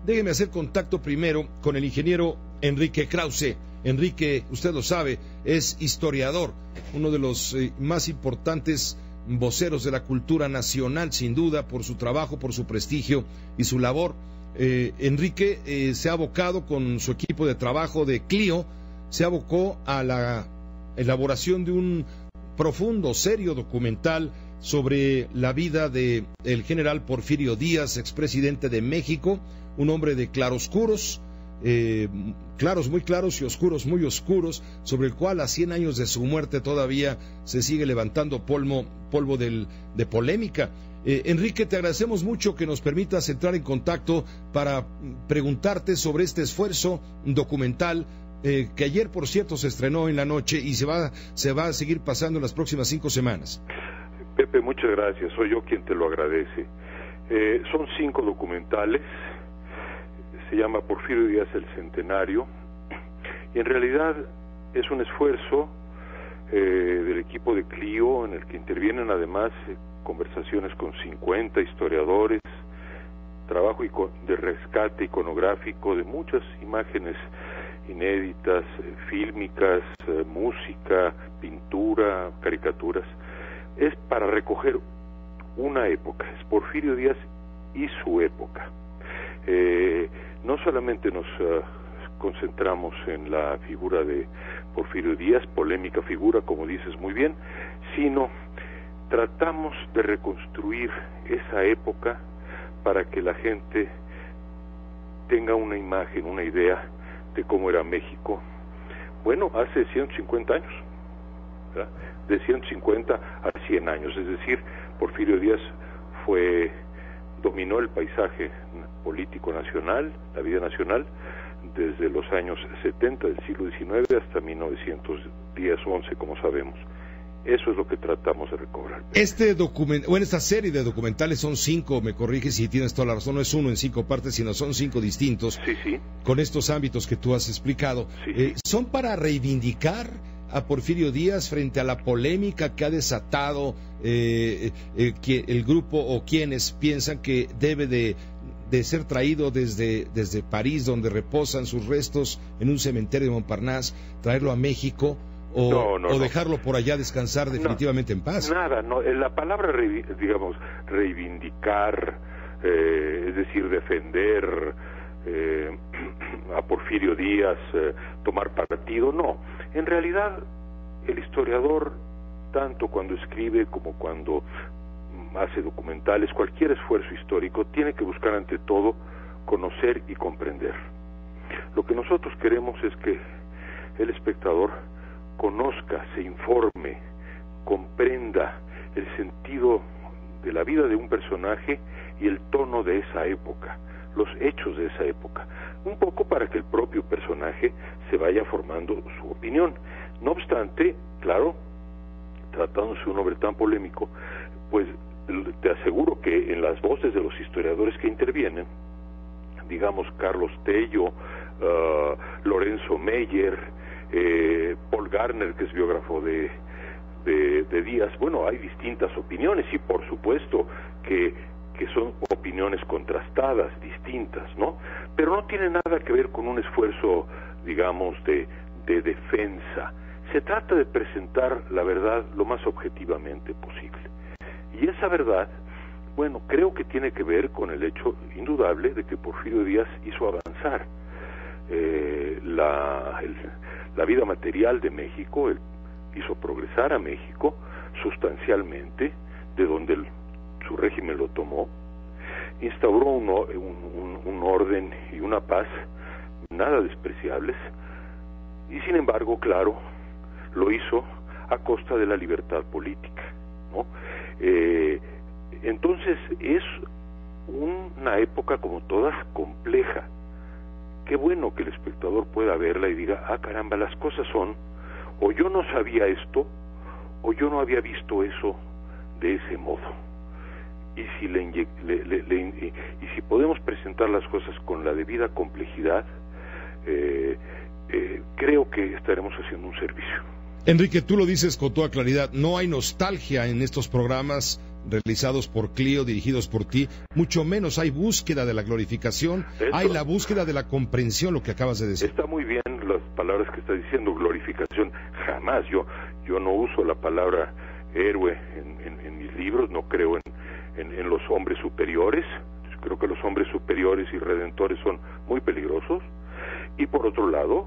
déjeme hacer contacto primero con el ingeniero Enrique Krause. Enrique, usted lo sabe, es historiador, uno de los más importantes voceros de la cultura nacional, sin duda, por su trabajo, por su prestigio y su labor. Enrique se ha abocado con su equipo de trabajo de Clio, se abocó a la elaboración de un profundo, serio documental sobre la vida de el general Porfirio Díaz, expresidente de México, un hombre de claroscuros, claros muy claros y oscuros muy oscuros, sobre el cual a 100 años de su muerte todavía se sigue levantando polvo de polémica. Enrique, te agradecemos mucho que nos permitas entrar en contacto para preguntarte sobre este esfuerzo documental que ayer, por cierto, se estrenó en la noche y se va a seguir pasando en las próximas 5 semanas. Pepe, muchas gracias, soy yo quien te lo agradece. Son 5 documentales, se llama Porfirio Díaz el Centenario, y en realidad es un esfuerzo del equipo de Clio, en el que intervienen además conversaciones con 50 historiadores, trabajo de rescate iconográfico de muchas imágenes inéditas, fílmicas, música, pintura, caricaturas. Es para recoger una época, es Porfirio Díaz y su época. No solamente nos concentramos en la figura de Porfirio Díaz, polémica figura, como dices muy bien, sino tratamos de reconstruir esa época para que la gente tenga una imagen, una idea de cómo era México, bueno, hace 150 años, ¿verdad? De 150 a 100 años, es decir, Porfirio Díaz dominó el paisaje político nacional, la vida nacional, desde los años 70 del siglo XIX hasta 1910-11, como sabemos. Eso es lo que tratamos de recobrar. Esta serie de documentales son 5, me corriges si tienes toda la razón, no es uno en 5 partes, sino son 5 distintos, sí. Con estos ámbitos que tú has explicado. Sí. ¿Son para reivindicar a Porfirio Díaz frente a la polémica que ha desatado que el grupo o quienes piensan que debe de ser traído desde París, donde reposan sus restos en un cementerio de Montparnasse, traerlo a México? ¿O dejarlo por allá descansar definitivamente en paz? Nada, la palabra, reivindicar, es decir, defender a Porfirio Díaz, tomar partido, no. En realidad, el historiador, tanto cuando escribe como cuando hace documentales, cualquier esfuerzo histórico, tiene que buscar ante todo conocer y comprender. Lo que nosotros queremos es que el espectador conozca, se informe, comprenda el sentido de la vida de un personaje y el tono de esa época, los hechos de esa época, un poco para que el propio personaje se vaya formando su opinión. No obstante, claro, tratándose de un hombre tan polémico, pues te aseguro que en las voces de los historiadores que intervienen, digamos Carlos Tello, Lorenzo Meyer, Paul Garner, que es biógrafo de Díaz, bueno, hay distintas opiniones y por supuesto que son opiniones contrastadas, distintas, ¿no? Pero no tiene nada que ver con un esfuerzo, digamos, de defensa. Se trata de presentar la verdad lo más objetivamente posible. Y esa verdad, bueno, creo que tiene que ver con el hecho indudable de que Porfirio Díaz hizo avanzar la vida material de México, él hizo progresar a México sustancialmente, de donde su régimen lo tomó, instauró un orden y una paz nada despreciables, y sin embargo, claro, lo hizo a costa de la libertad política, ¿no? Entonces es una época como todas compleja. Qué bueno que el espectador pueda verla y diga, caramba, las cosas son, o yo no sabía esto, o yo no había visto eso de ese modo. Y si podemos presentar las cosas con la debida complejidad, creo que estaremos haciendo un servicio. Enrique, tú lo dices con toda claridad, no hay nostalgia en estos programas realizados por Clio, dirigidos por ti, mucho menos hay búsqueda de la glorificación, hay la búsqueda de la comprensión, lo que acabas de decir. Está muy bien las palabras que estás diciendo, glorificación, jamás, yo no uso la palabra héroe en mis libros, no creo en los hombres superiores, creo que los hombres superiores y redentores son muy peligrosos, y por otro lado,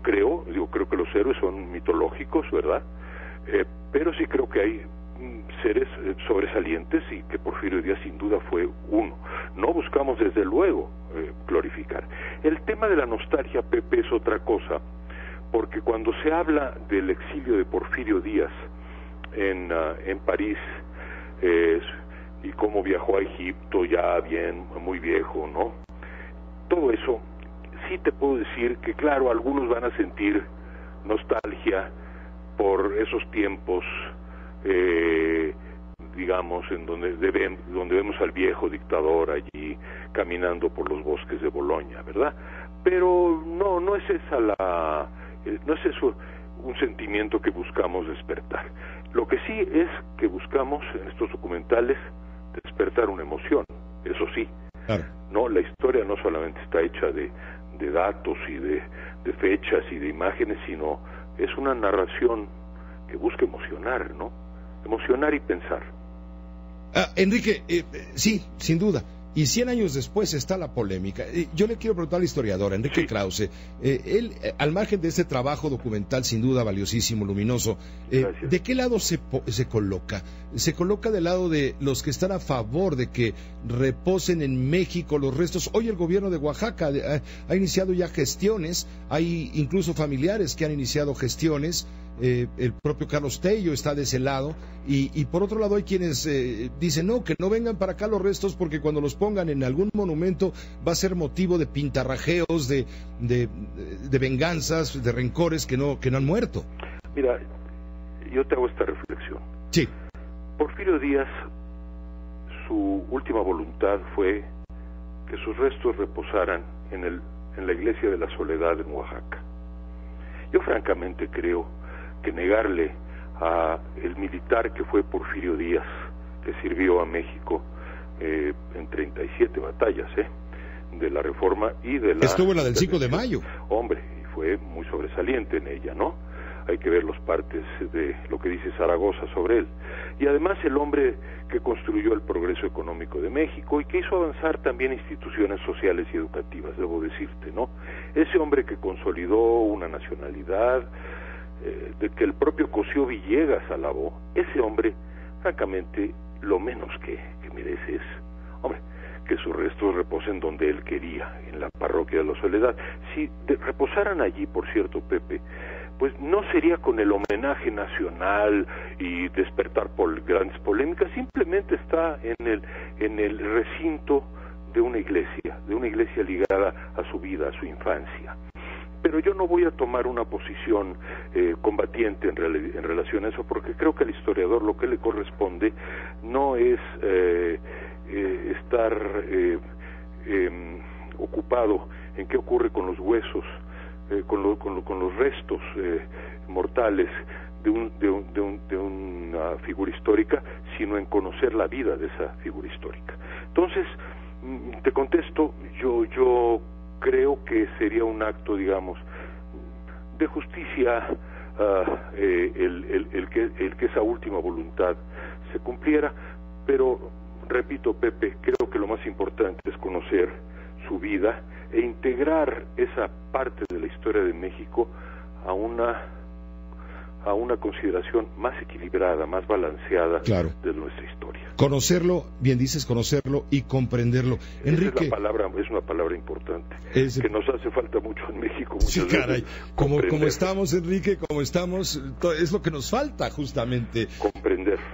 creo que los héroes son mitológicos, ¿verdad? Pero sí creo que hay seres sobresalientes y que Porfirio Díaz sin duda fue uno. No buscamos desde luego glorificar. El tema de la nostalgia, Pepe, es otra cosa, porque cuando se habla del exilio de Porfirio Díaz en París y cómo viajó a Egipto ya bien, muy viejo, ¿no? Todo eso, sí te puedo decir que claro, algunos van a sentir nostalgia por esos tiempos, digamos, en donde vemos al viejo dictador allí caminando por los bosques de Bolonia, ¿verdad? Pero no es eso un sentimiento que buscamos despertar. Lo que sí es que buscamos en estos documentales despertar una emoción, eso sí. Claro. No, la historia no solamente está hecha de datos y de fechas y de imágenes, sino es una narración que busca emocionar, ¿no? Emocionar y pensar. Enrique, sí, sin duda. Y 100 años después está la polémica. Yo le quiero preguntar al historiador, Enrique Krause, él, al margen de este trabajo documental sin duda valiosísimo, luminoso, ¿de qué lado se coloca? ¿Se coloca del lado de los que están a favor de que reposen en México los restos? Hoy el gobierno de Oaxaca ha iniciado ya gestiones, hay incluso familiares que han iniciado gestiones, el propio Carlos Tello está de ese lado, y por otro lado hay quienes dicen no, que no vengan para acá los restos porque cuando los pongan en algún monumento va a ser motivo de pintarrajeos, de venganzas, de rencores que no han muerto. Mira, yo te hago esta reflexión. Sí. Porfirio Díaz, su última voluntad fue que sus restos reposaran en la iglesia de la Soledad en Oaxaca. Yo francamente creo que negarle a el militar que fue Porfirio Díaz, que sirvió a México en 37 batallas de la Reforma y de la... Estuvo en la del 5 de mayo. Hombre, y fue muy sobresaliente en ella, ¿no? Hay que ver los partes de lo que dice Zaragoza sobre él. Y además el hombre que construyó el progreso económico de México y que hizo avanzar también instituciones sociales y educativas, debo decirte, ¿no? Ese hombre que consolidó una nacionalidad, de que el propio Cosío Villegas alabó, ese hombre, francamente, lo menos que merece es, hombre, que sus restos reposen donde él quería, en la parroquia de la Soledad. Si reposaran allí, por cierto, Pepe, pues no sería con el homenaje nacional y despertar por grandes polémicas, simplemente está en el recinto de una iglesia ligada a su vida, a su infancia. Pero yo no voy a tomar una posición combatiente en relación a eso, porque creo que al historiador lo que le corresponde no es estar ocupado en qué ocurre con los huesos, con los restos mortales de una figura histórica, sino en conocer la vida de esa figura histórica. Entonces, te contesto, yo creo que sería un acto, digamos, de justicia el que esa última voluntad se cumpliera, pero repito, Pepe, creo que lo más importante es conocer su vida e integrar esa parte de la historia de México a una consideración más equilibrada, más balanceada, claro, de nuestra historia. Conocerlo, bien dices, conocerlo y comprenderlo. Enrique, es una palabra importante, que nos hace falta mucho en México. Sí, caray, como estamos, Enrique, como estamos, es lo que nos falta justamente.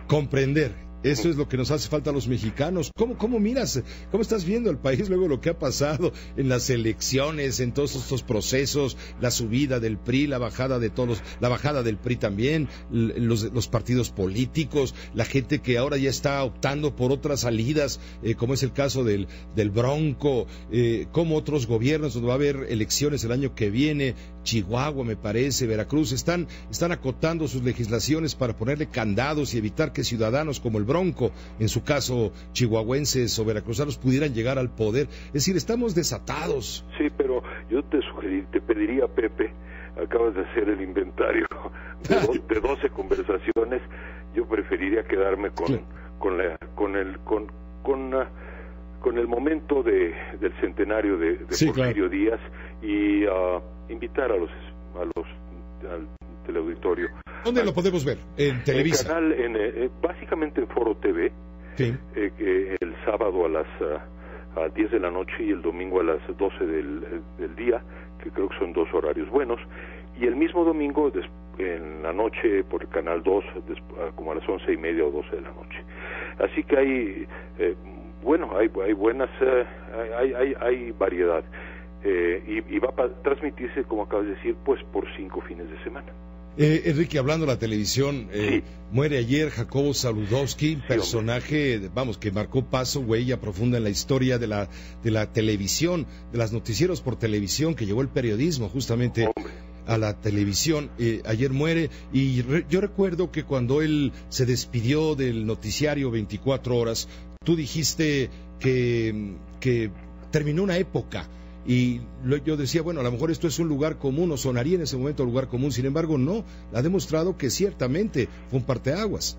Comprender. Eso es lo que nos hace falta a los mexicanos. ¿Cómo miras, cómo estás viendo el país luego lo que ha pasado en las elecciones, en todos estos procesos, la subida del PRI, la bajada de todos, la bajada del PRI también, los partidos políticos, la gente que ahora ya está optando por otras salidas, como es el caso del Bronco, como otros gobiernos donde va a haber elecciones el año que viene, Chihuahua me parece, Veracruz, están acotando sus legislaciones para ponerle candados y evitar que ciudadanos como el Bronco, en su caso chihuahuenses o veracruzanos, pudieran llegar al poder. Es decir, estamos desatados. Sí, pero yo te pediría, Pepe, acabas de hacer el inventario de 12 conversaciones, yo preferiría quedarme con el momento del centenario de Porfirio Díaz y invitar al teleauditorio. ¿Dónde lo podemos ver? En Televisa. Básicamente en Foro TV, sí. El sábado a las 10 de la noche y el domingo a las 12 del día, que creo que son 2 horarios buenos, y el mismo domingo en la noche por el Canal 2, como a las 11:30 o 12 de la noche. Así que hay buenas, hay variedad, y va a transmitirse, como acabas de decir, pues por 5 fines de semana. Enrique, hablando de la televisión, sí. Muere ayer Jacobo Saludowski, personaje, que marcó paso, huella profunda en la historia de la televisión, de los noticieros por televisión, que llevó el periodismo justamente a la televisión. Ayer muere, y yo recuerdo que cuando él se despidió del noticiario 24 horas, tú dijiste que terminó una época. Y yo decía, bueno, a lo mejor esto es un lugar común, o sonaría en ese momento lugar común, sin embargo no, ha demostrado que ciertamente fue un parteaguas.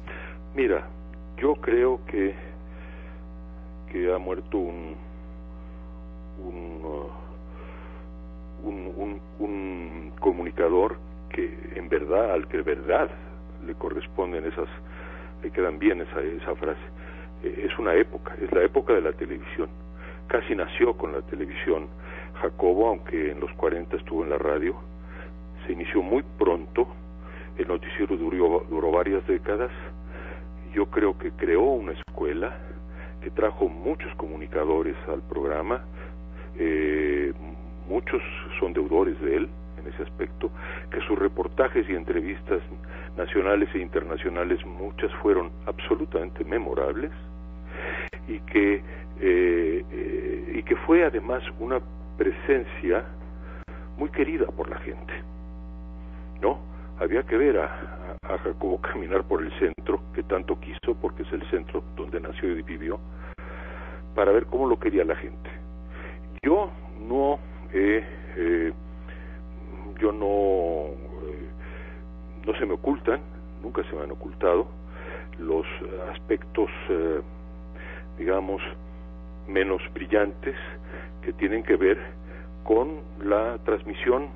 Mira, yo creo que ha muerto un comunicador al que de verdad le corresponden le quedan bien esa frase. Es una época, es la época de la televisión. Casi nació con la televisión Jacobo, aunque en los 40 estuvo en la radio. Se inició muy pronto, el noticiero duró varias décadas. Yo creo que creó una escuela que trajo muchos comunicadores al programa, muchos son deudores de él en ese aspecto, que sus reportajes y entrevistas nacionales e internacionales, muchas fueron absolutamente memorables, y que fue además una presencia muy querida por la gente, ¿no? Había que ver a Jacobo caminar por el centro, que tanto quiso, porque es el centro donde nació y vivió, para ver cómo lo quería la gente. Yo no se me ocultan, nunca se me han ocultado los aspectos, digamos, menos brillantes, que tienen que ver con la transmisión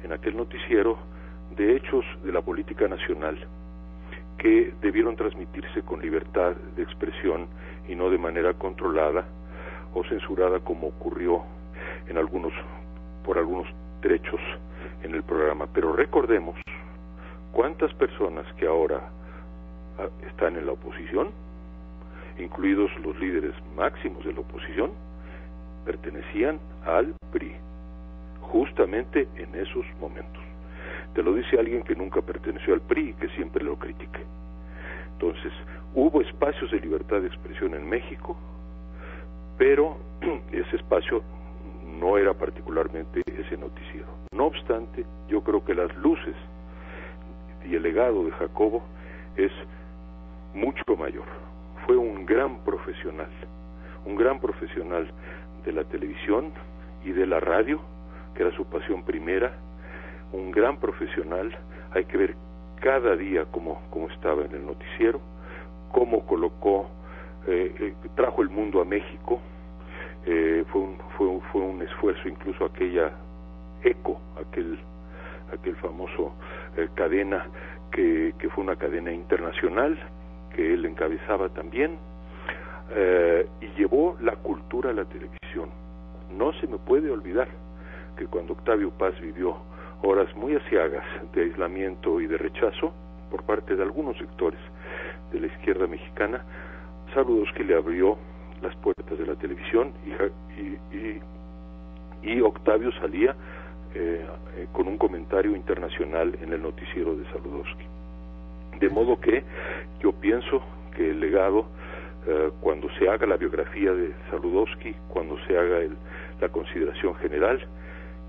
en aquel noticiero de hechos de la política nacional que debieron transmitirse con libertad de expresión y no de manera controlada o censurada, como ocurrió por algunos trechos en el programa. Pero recordemos cuántas personas que ahora están en la oposición, incluidos los líderes máximos de la oposición, pertenecían al PRI, justamente en esos momentos. Te lo dice alguien que nunca perteneció al PRI y que siempre lo critique. Entonces, hubo espacios de libertad de expresión en México, pero ese espacio no era particularmente ese noticiero. No obstante, yo creo que las luces y el legado de Jacobo es mucho mayor. Fue un gran profesional de la televisión y de la radio, que era su pasión primera, un gran profesional. Hay que ver cada día cómo estaba en el noticiero, cómo colocó, trajo el mundo a México. Fue un esfuerzo, incluso aquel famoso cadena que fue una cadena internacional que él encabezaba también, y llevó la cultura a la televisión. No se me puede olvidar que cuando Octavio Paz vivió horas muy aciagas de aislamiento y de rechazo por parte de algunos sectores de la izquierda mexicana, Saludowski le abrió las puertas de la televisión y Octavio salía con un comentario internacional en el noticiero de Saludowski. De modo que yo pienso que el legado, cuando se haga la biografía de Saludowski, cuando se haga la consideración general,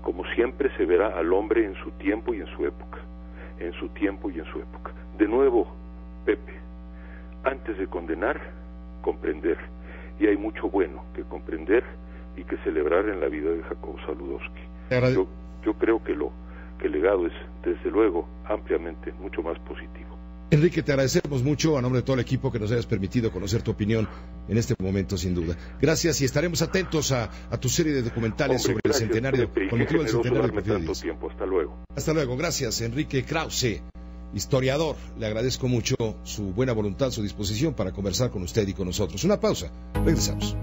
como siempre se verá al hombre en su tiempo y en su época, en su tiempo y en su época. De nuevo, Pepe, antes de condenar, comprender, y hay mucho bueno que comprender y que celebrar en la vida de Jacobo Saludowski. Yo creo que el legado es, desde luego, ampliamente mucho más positivo. Enrique, te agradecemos mucho a nombre de todo el equipo que nos hayas permitido conocer tu opinión en este momento, sin duda. Gracias, y estaremos atentos a tu serie de documentales sobre el centenario, con motivo del centenario de Porfirio Díaz. Hasta luego. Hasta luego, gracias, Enrique Krause, historiador. Le agradezco mucho su buena voluntad, su disposición para conversar con usted y con nosotros. Una pausa, regresamos.